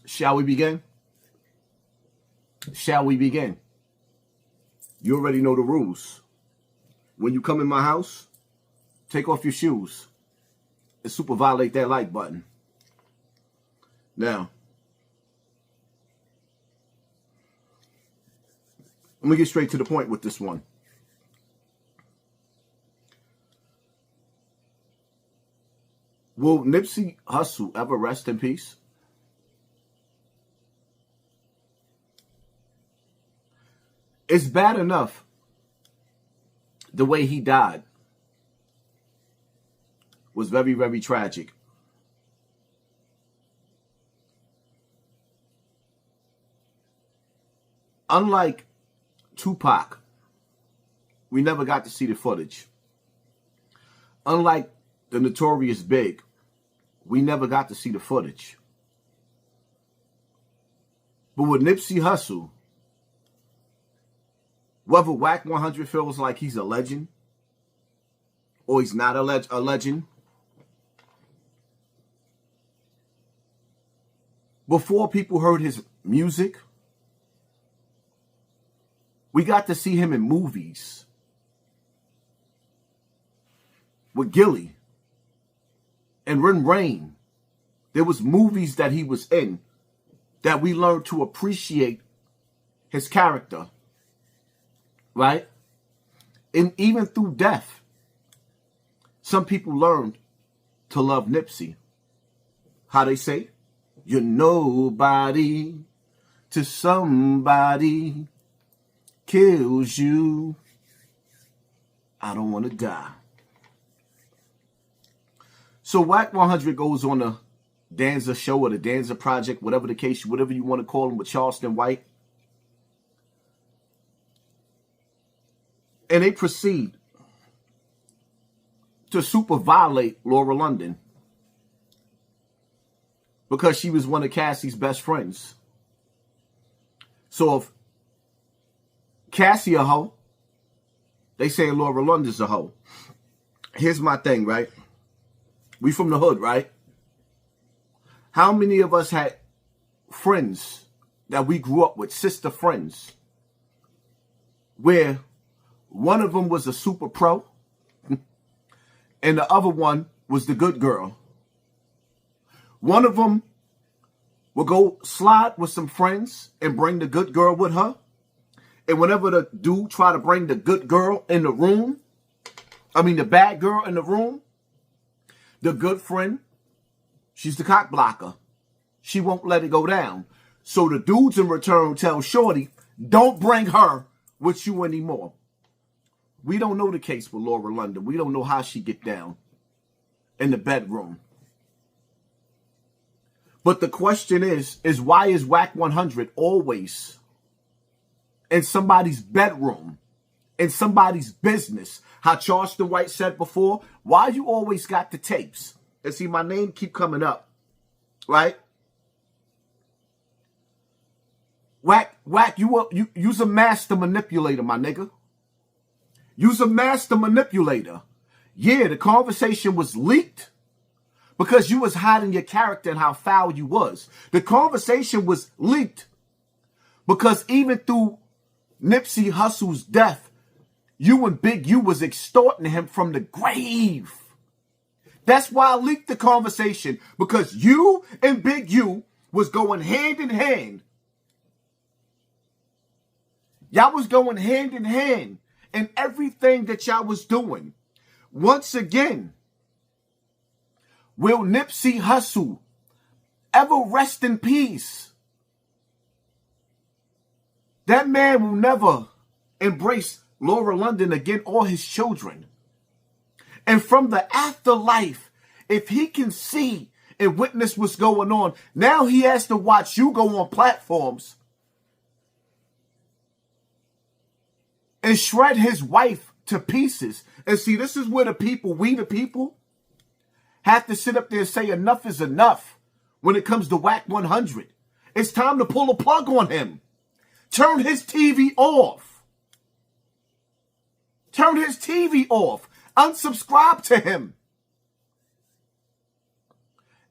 Shall we begin? Shall we begin? You already know the rules. When you come in my house, take off your shoes and super violate that like button. Now, I'm going to get straight to the point with this one. Will Nipsey Hussle ever rest in peace? It's bad enough the way he died was very, very tragic. Unlike Tupac, we never got to see the footage. Unlike the Notorious Big, we never got to see the footage. But with Nipsey Hussle, whether Wack 100 feels like he's a legend or he's not a legend, before people heard his music, we got to see him in movies with Gilly and Rin Rain. There was movies that he was in that we learned to appreciate his character. Right? And even through death, some people learned to love Nipsey. How they say? You're nobody to somebody kills you. I don't want to die. So Wack 100 goes on the Danza show or the Danza project, whatever the case, whatever you want to call him, with Charlston White. And they proceed to super violate Laura London because she was one of Cassie's best friends. So if Cassie a hoe, they say Laura London's a hoe. Here's my thing, right? We from the hood, right? How many of us had friends that we grew up with, sister friends, where one of them was a super pro and the other one was the good girl? One of them will go slide with some friends and bring the good girl with her. And whenever the dude try to bring the good girl in the room, the bad girl in the room, the good friend, she's the cock blocker. She won't let it go down. So the dudes in return tell Shorty, don't bring her with you anymore. We don't know the case with Laura London. We don't know how she get down in the bedroom. But the question is why is Wack 100 always in somebody's bedroom, in somebody's business? How Charleston White said before, why you always got the tapes? And see, my name keep coming up, right? Wack, you's a master manipulator, my nigga. You's a master manipulator. Yeah, the conversation was leaked because you was hiding your character and how foul you was. The conversation was leaked because even through Nipsey Hussle's death, you and Big U was extorting him from the grave. That's why I leaked the conversation, because you and Big U was going hand in hand. Y'all was going hand in hand in everything that y'all was doing. Once again, will Nipsey Hussle ever rest in peace? That man will never embrace Laura London again or his children. And from the afterlife, if he can see and witness what's going on, now he has to watch you go on platforms and shred his wife to pieces. And see, this is where the people, we the people, have to sit up there and say enough is enough when it comes to Wack 100. It's time to pull a plug on him. Turn his TV off. Turn his TV off. Unsubscribe to him.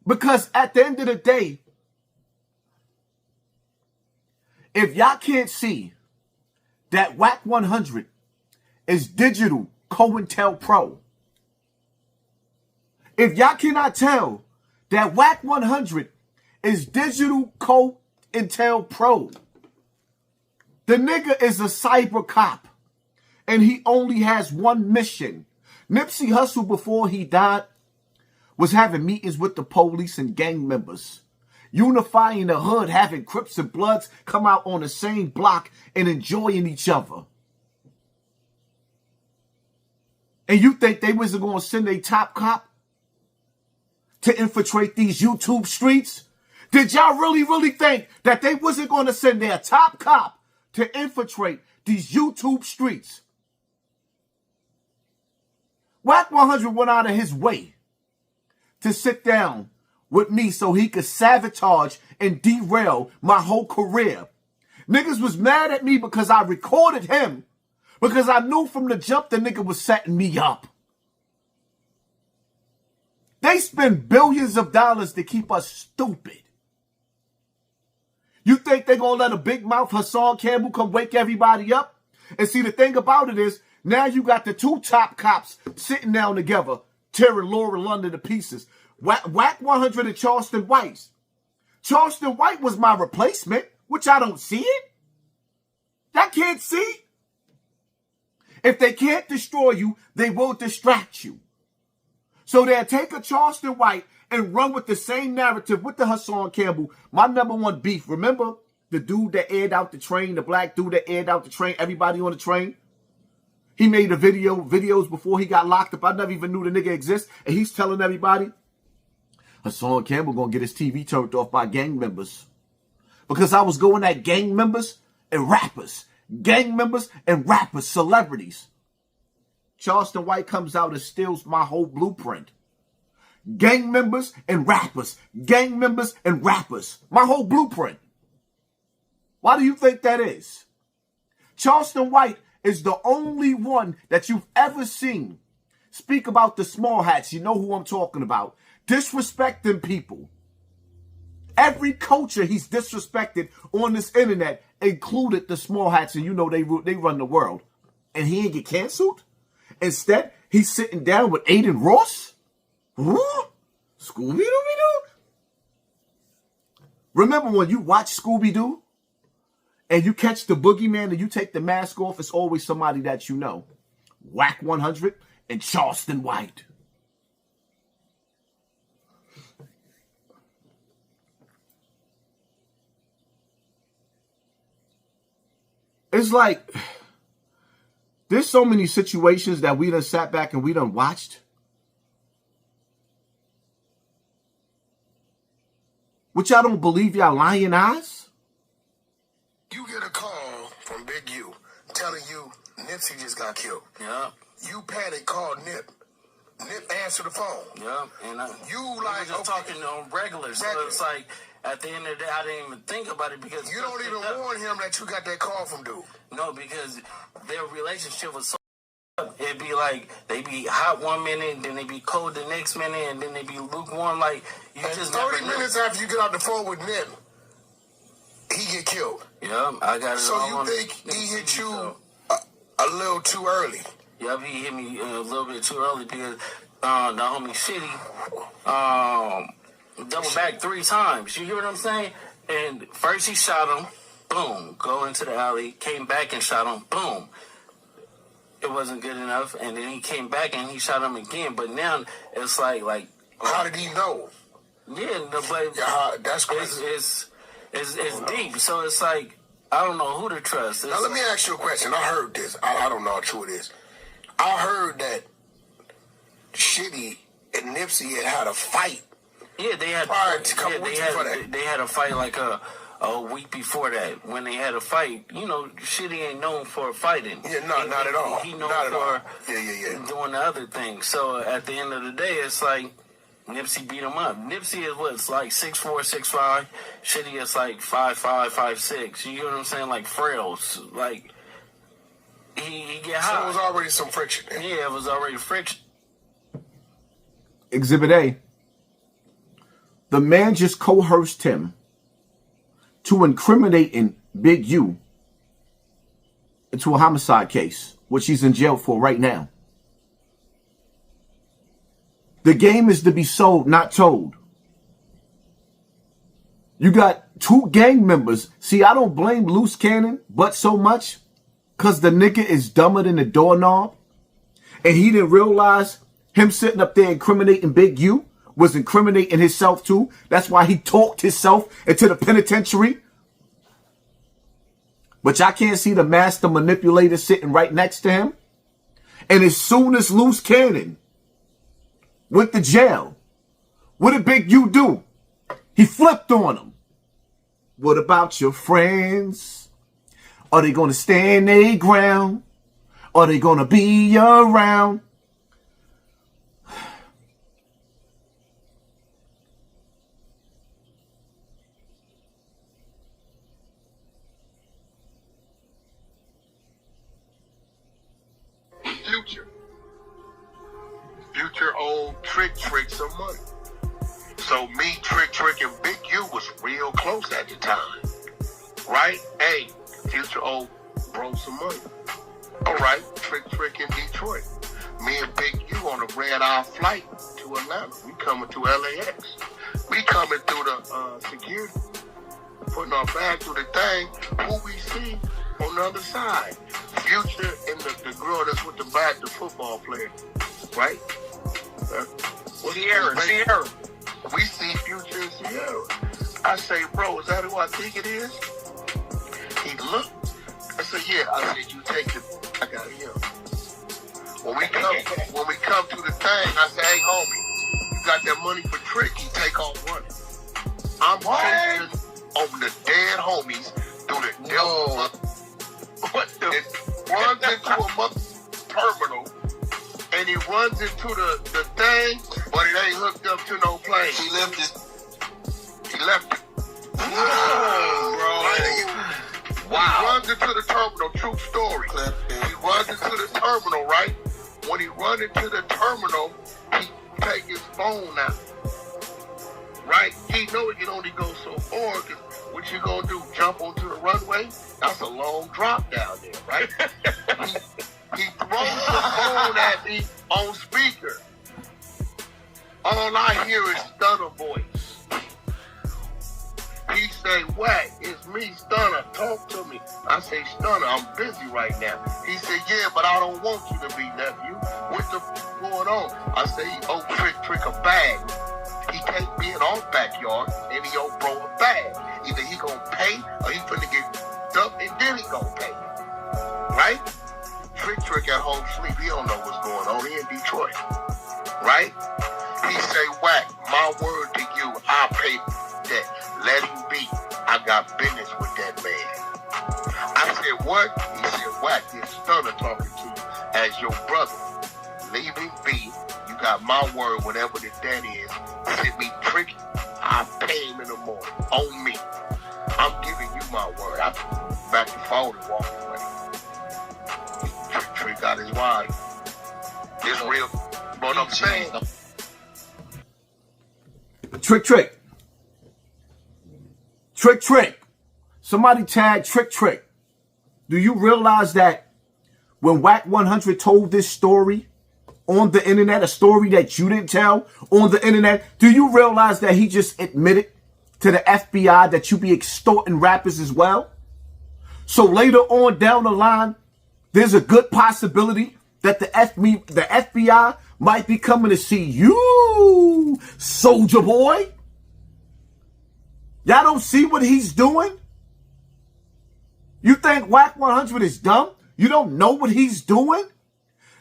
Because at the end of the day, If y'all can't see that Wack 100 is digital COINTELPRO, if y'all cannot tell that Wack 100 is digital COINTELPRO, the nigga is a cyber cop and he only has one mission. Nipsey Hussle, before he died, was having meetings with the police and gang members, unifying the hood, having Crips and Bloods come out on the same block and enjoying each other. And you think they wasn't going to send a top cop to infiltrate these YouTube streets? Did y'all really think that they wasn't going to send their top cop to infiltrate these YouTube streets? Wack 100 went out of his way to sit down with me so he could sabotage and derail my whole career. Niggas was mad at me because I recorded him, because I knew from the jump the nigga was setting me up. They spend billions of dollars to keep us stupid. You think they're going to let a big mouth Hassan Campbell come wake everybody up? And see, the thing about it is, now you got the two top cops sitting down together, tearing Laura London to pieces. Wack 100 and Charlston White. Charlston White was my replacement, which I don't see it. Y'all can't see. If they can't destroy you, they will distract you. So they'll take a Charlston White and run with the same narrative with the Hassan Campbell. My number one beef, remember the dude that aired out the train, the black dude that aired out the train, everybody on the train? He made videos before he got locked up. I never even knew the nigga exists. And he's telling everybody, Hassan Campbell gonna get his TV turned off by gang members. Because I was going at gang members and rappers. Gang members and rappers, celebrities. Charlston White comes out and steals my whole blueprint. Gang members and rappers. Gang members and rappers. My whole blueprint. Why do you think that is? Charlston White is the only one that you've ever seen speak about the small hats. You know who I'm talking about. Disrespecting people. Every culture he's disrespected on this internet, included the small hats, and you know they run the world. And he ain't get canceled? Instead, he's sitting down with Aiden Ross? Scooby-Doo? Remember when you watch Scooby-Doo and you catch the boogeyman and you take the mask off, it's always somebody that you know. Wack 100 and Charlston White. It's like, there's so many situations that we done sat back and we done watched. Which y'all don't believe y'all lying eyes? You get a call from Big U telling you Nipsey just got killed. Yeah. You panic, call Nip. Nip answer the phone. Yeah. And you like just talking on regular. So it's like, at the end of the day, I didn't even think about it because you don't even warn him that you got that call from dude. No, because their relationship was so up. It'd be like they be hot one minute, then they be cold the next minute, and then they be lukewarm. Like you and just 30 minutes after you get out the phone with Nip, he get killed. Yeah, I got it. So you think he hit you a little too early? Yep, he hit me a little bit too early because the homie Shitty double back 3 times. You hear what I'm saying? And first he shot him, boom, go into the alley, came back and shot him, boom. It wasn't good enough, and then he came back and he shot him again. But now it's like how did he know? Yeah, but that's crazy. It's deep. So it's like I don't know who to trust. Now let me ask you a question. I heard this. I don't know how true it is. I heard that Shitty and Nipsey had a fight. Yeah, they had. They had a fight like a week before that. When they had a fight, you know, Shitty ain't known for fighting. Yeah, not at all. He known not at all. Doing the other things. So at the end of the day, it's like Nipsey beat him up. Nipsey is what's like 6'4", 6'5". Shitty is like 5'5", 5'6". You know what I'm saying? Like frails. Like he get hot. So it was already some friction. Yeah, it was already friction. Exhibit A. The man just coerced him to incriminate and Big U into a homicide case, which he's in jail for right now. The game is to be sold, not told. You got 2 gang members. See, I don't blame Loose Cannon but so much because the nigga is dumber than a doorknob. And he didn't realize him sitting up there incriminating Big U was incriminating himself too. That's why he talked himself into the penitentiary. But y'all can't see the master manipulator sitting right next to him. And as soon as Loose Cannon went to jail, what did Big U do? He flipped on him. What about your friends? Are they going to stand their ground? Are they going to be around? Future old Trick some money. So me, Trick, and Big U was real close at the time. Right? Hey, Future old bro some money. All right, Trick in Detroit. Me and Big U on a red-eye flight to Atlanta. We coming to LAX. We coming through the security, putting our bag through the thing. Who we see on the other side? Future and the girl that's with the bag, the football player. Right? Sierra. We see Future and Sierra. I say, bro, is that who I think it is? He looked. I said, yeah. I said, you take it. I got him. When we come to the thing, I say, hey, homie, you got that money for Trick? He take off running. I'm chasing on the dead homies through the devil. What the? It runs into a terminal. And he runs into the thing, but it ain't hooked up to no plane. He left it. Bro. Wow. He runs into the terminal, true story. He runs into the terminal, right? When he runs into the terminal, he take his phone out. Right? He know it can only go so far, because what you gonna do, jump onto the runway? That's a long drop down there, right? He throws the phone at me on speaker. All I hear is Stunner voice. He say, Wack, it's me, Stunner, talk to me. I say, Stunner, I'm busy right now. He said, yeah, but I don't want you to be, nephew. What the f going on? I say, oh, Trick a bag. He take me in our backyard and he owe bro a bag. Either he gonna pay or he finna get dumped and then he gonna pay. Right? Trick at home sleep. He don't know what's going on. He in Detroit. Right? He say, Wack, my word to you, I'll pay that. Let him be. I got business with that man. I said, what? He said, Wack, this Stunner talking to you as your brother. Leave him be. You got my word, whatever that is. Send me Trick. I'll pay him in the morning. On me. I'm giving you my word. I back the phone and walk away. Trick got his wife. It's real. But I'm saying. Trick. Somebody tag Trick. Do you realize that when Wack 100 told this story on the internet, a story that you didn't tell on the internet, do you realize that he just admitted to the FBI that you be extorting rappers as well? So later on down the line, there's a good possibility that the FBI might be coming to see you, Soldier Boy. Y'all don't see what he's doing? You think Wack 100 is dumb? You don't know what he's doing?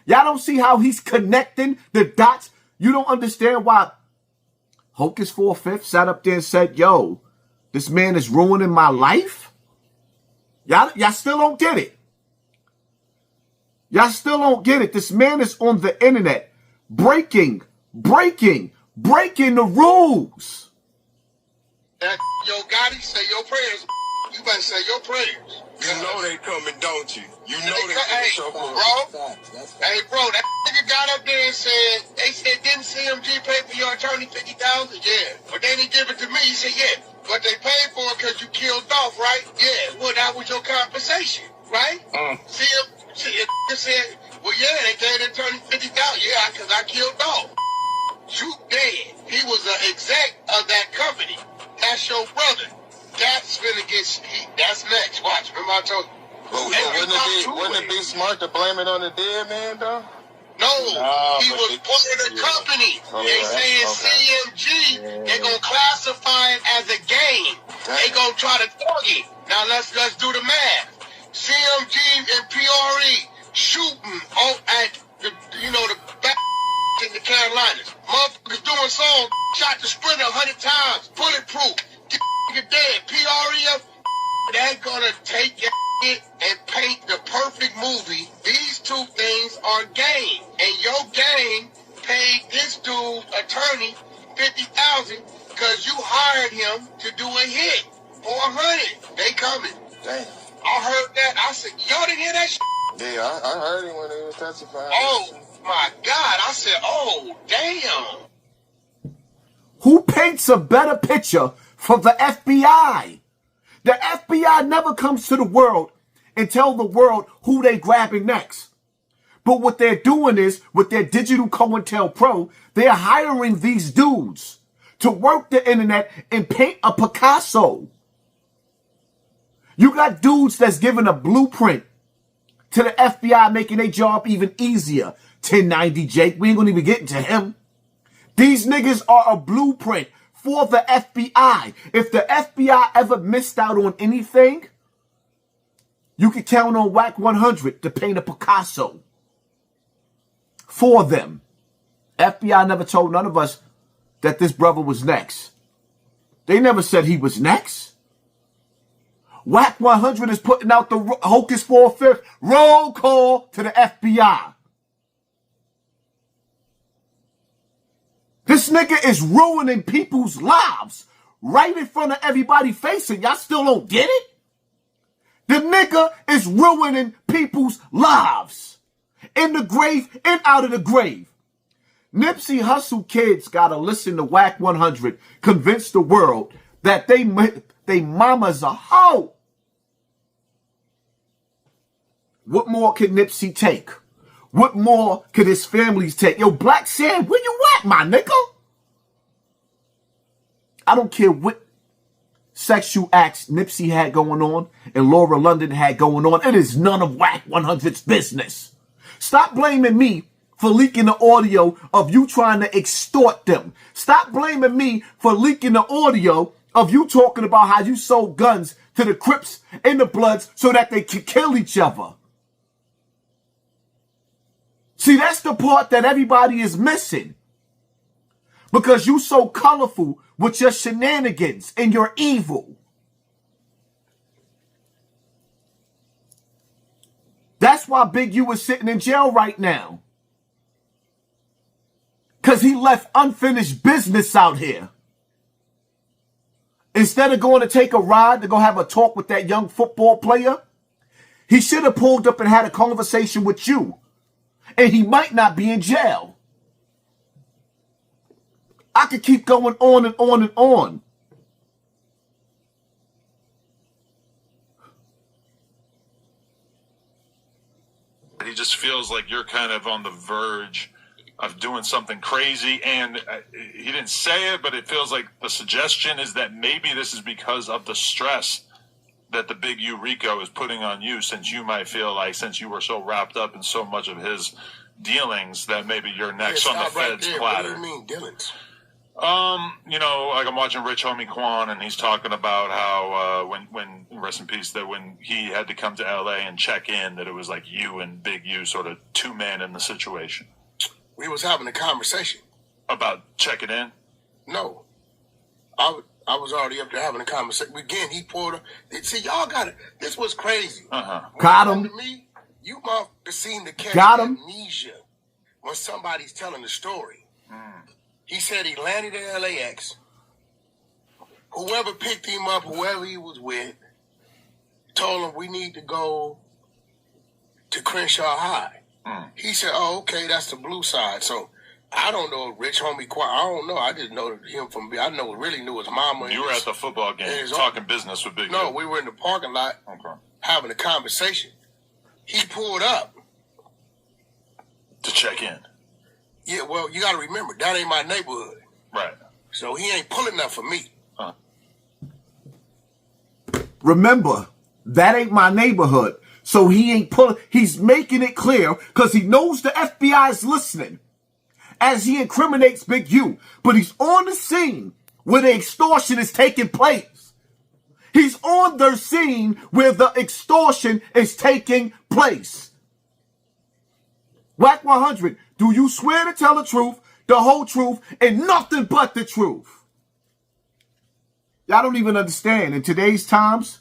Y'all don't see how he's connecting the dots? You don't understand why Hocus 4/5 sat up there and said, yo, this man is ruining my life? Y'all still don't get it. Y'all still don't get it. This man is on the internet breaking the rules. Yo, Gotti, say your prayers. You better say your prayers. You know they coming, don't you? You know they coming. Hey, bro. Hey, bro, that nigga got up there and said, they said, didn't CMG pay for your attorney $50,000? Yeah. But then he give it to me. He said, yeah. but they paid for it because you killed off, right? Yeah, well, that was your compensation, right? See, it said, well, yeah, they gave the attorney $50,000. Yeah, because I killed off. Shoot dead. He was an exec of that company. That's your brother. That's gonna get, that's next. Watch, remember I told you. But wouldn't it be smart to blame it on the dead man, though? No, he was part of the company. They saying CMG, they're going to classify it as a game. They going to try to target. Now let's do the math. CMG and PRE shooting at the back in the Carolinas. Motherfuckers doing songs, shot the Sprinter 100 times, bulletproof. Get dead. PRE, they're going to take your and paint the perfect movie. These two things are game, and your game paid this dude's attorney $50,000 because you hired him to do a hit for $100. They coming. Damn. I heard that. I said, y'all didn't hear that shit? Yeah, I heard him when he was testifying. Oh my God! I said, oh damn. Who paints a better picture for the FBI? The FBI never comes to the world and tell the world who they grabbing next. But what they're doing is, with their digital COINTELPRO, they're hiring these dudes to work the internet and paint a Picasso. You got dudes that's giving a blueprint to the FBI, making their job even easier. 1090 Jake, we ain't gonna even get into him. These niggas are a blueprint for the FBI. If the FBI ever missed out on anything, you can count on Wack 100 to paint a Picasso for them. FBI never told none of us that this brother was next. They never said he was next. Wack 100 is putting out the Hocus 4/5 roll call to the FBI. This nigga is ruining people's lives right in front of everybody facing. Y'all still don't get it? The nigga is ruining people's lives. In the grave and out of the grave. Nipsey Hussle kids gotta listen to Wack 100, convince the world that they mama's a hoe. What more can Nipsey take? What more could his families take? Yo, Black Sam, where you at, my nigga? I don't care what sexual acts Nipsey had going on and Laura London had going on. It is none of Wack 100's business. Stop blaming me for leaking the audio of you trying to extort them. Stop blaming me for leaking the audio of you talking about how you sold guns to the Crips and the Bloods so that they could kill each other. See, that's the part that everybody is missing. Because you so colorful with your shenanigans and your evil. That's why Big U is sitting in jail right now. Because he left unfinished business out here. Instead of going to take a ride to go have a talk with that young football player, he should have pulled up and had a conversation with you. And he might not be in jail. I could keep going on and on and on. He just feels like you're kind of on the verge of doing something crazy. And he didn't say it, but it feels like the suggestion is that maybe this is because of the stress that the Big U Rico is putting on you, since you might feel like, since you were so wrapped up in so much of his dealings, that maybe you're next on the Fed's platter. What do you mean, dealings? Like I'm watching Rich Homie Quan, and he's talking about how when rest in peace, that when he had to come to LA and check in, that it was like you and Big U sort of two men in the situation. We was having a conversation. About checking in? No. I was already up there having a conversation. Again, he pulled up. See, y'all got it. This was crazy. Got him. To me, you must seem to catch amnesia when somebody's telling the story. He said he landed at LAX. Whoever picked him up, whoever he was with, told him we need to go to Crenshaw High. He said, oh, okay, that's the blue side. So I don't know Rich Homie Quad. I don't know. I just know him from. I really knew his mama. You were at the football game talking business with Big. No, we were in the parking lot having a conversation. He pulled up to check in. Yeah, well, you got to remember that ain't my neighborhood. Right. So he ain't pulling up for me. Huh. Remember, that ain't my neighborhood. So he ain't pulling. He's making it clear because he knows the FBI is listening as he incriminates Big U. But he's on the scene where the extortion is taking place. He's on the scene where the extortion is taking place. Wack 100, do you swear to tell the truth, the whole truth, and nothing but the truth? Y'all don't even understand. In today's times,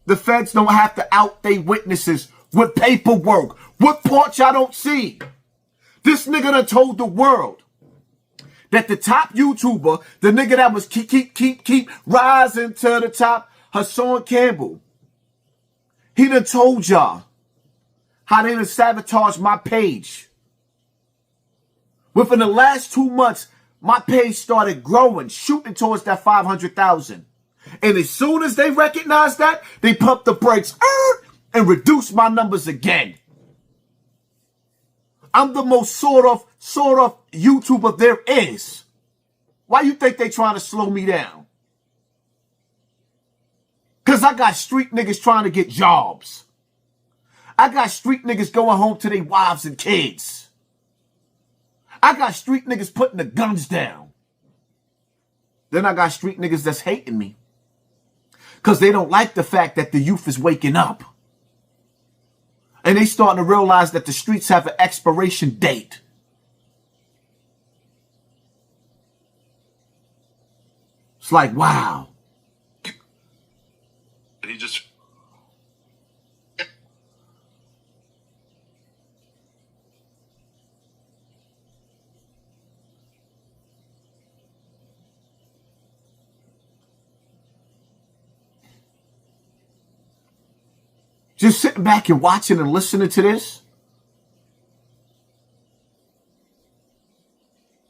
the feds don't have to out their witnesses with paperwork. What part y'all don't see? This nigga done told the world that the top YouTuber, the nigga that was keep rising to the top, Hassan Campbell, he done told y'all how they done sabotaged my page. Within the last 2 months, my page started growing, shooting towards that 500,000. And as soon as they recognized that, they pumped the brakes and reduced my numbers again. I'm the most sort of YouTuber there is. Why you think they trying to slow me down? Because I got street niggas trying to get jobs. I got street niggas going home to their wives and kids. I got street niggas putting the guns down. Then I got street niggas that's hating me. Because they don't like the fact that the youth is waking up. And they starting to realize that the streets have an expiration date. It's like, wow. He just... Just sitting back and watching and listening to this.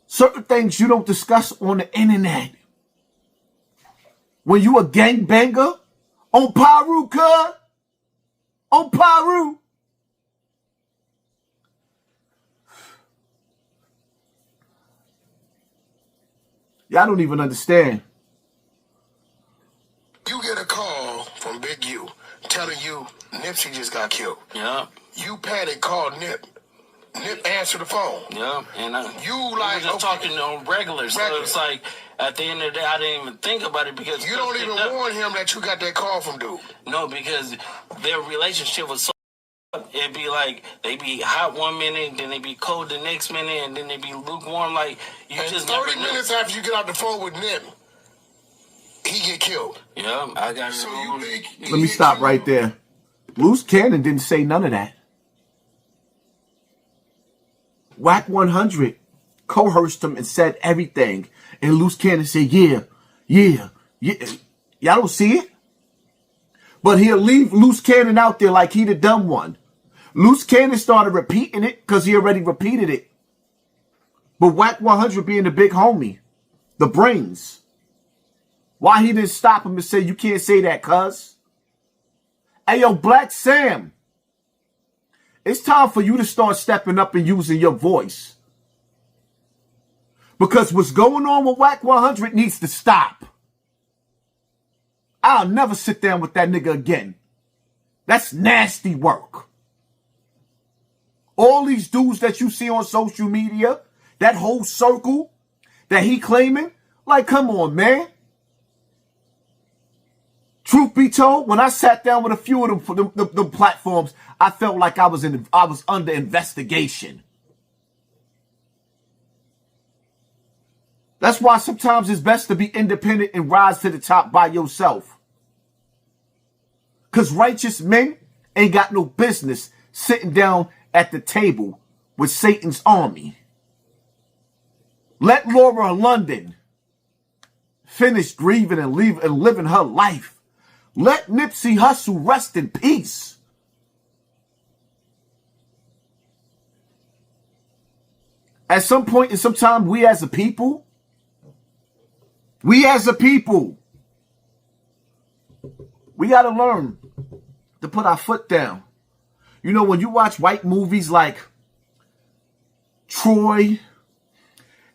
Certain things you don't discuss on the internet. When you a gangbanger on Paru, cuz. On Paru. Y'all don't even understand. You get a call from Big U telling you Nipsey just got killed. Yeah. You panic, call Nip. Nip answer the phone. Yeah. And you like just talking on regular. So it's like at the end of the day, I didn't even think about it because you don't even warn him that you got that call from dude. No, because their relationship was so. It'd be like they be hot 1 minute, then they be cold the next minute, and then they be lukewarm. Like you and just 30 never minutes after you get off the phone with Nip, he get killed. Yeah, I got it. So you think let me stop right there. Loose Cannon didn't say none of that. Wack 100 coerced him and said everything. And Loose Cannon said, yeah. Y'all don't see it? But he'll leave Loose Cannon out there like he the dumb one. Loose Cannon started repeating it because he already repeated it. But Wack 100 being the big homie, the brains. Why he didn't stop him and say, you can't say that, cuz? Hey, yo, Black Sam. It's time for you to start stepping up and using your voice. Because what's going on with Wack 100 needs to stop. I'll never sit down with that nigga again. That's nasty work. All these dudes that you see on social media, that whole circle that he claiming, like, come on, man. Truth be told, when I sat down with a few of them platforms, I felt like I was under investigation. That's why sometimes it's best to be independent and rise to the top by yourself. Because righteous men ain't got no business sitting down at the table with Satan's army. Let Laura London finish grieving and living her life. Let Nipsey Hussle rest in peace. at some point in some time, we as a people, we got to learn to put our foot down. You know, when you watch white movies like Troy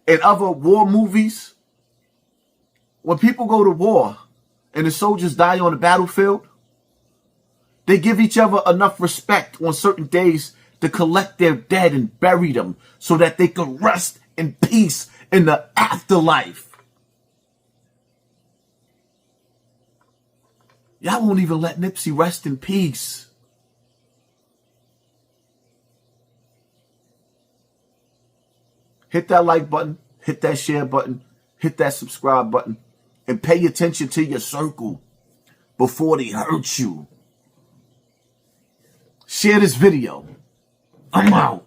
and other war movies, when people go to war and the soldiers die on the battlefield, they give each other enough respect on certain days to collect their dead and bury them so that they can rest in peace in the afterlife. Y'all won't even let Nipsey rest in peace. Hit that like button, hit that share button, hit that subscribe button, and pay attention to your circle before they hurt you. Share this video. I'm out.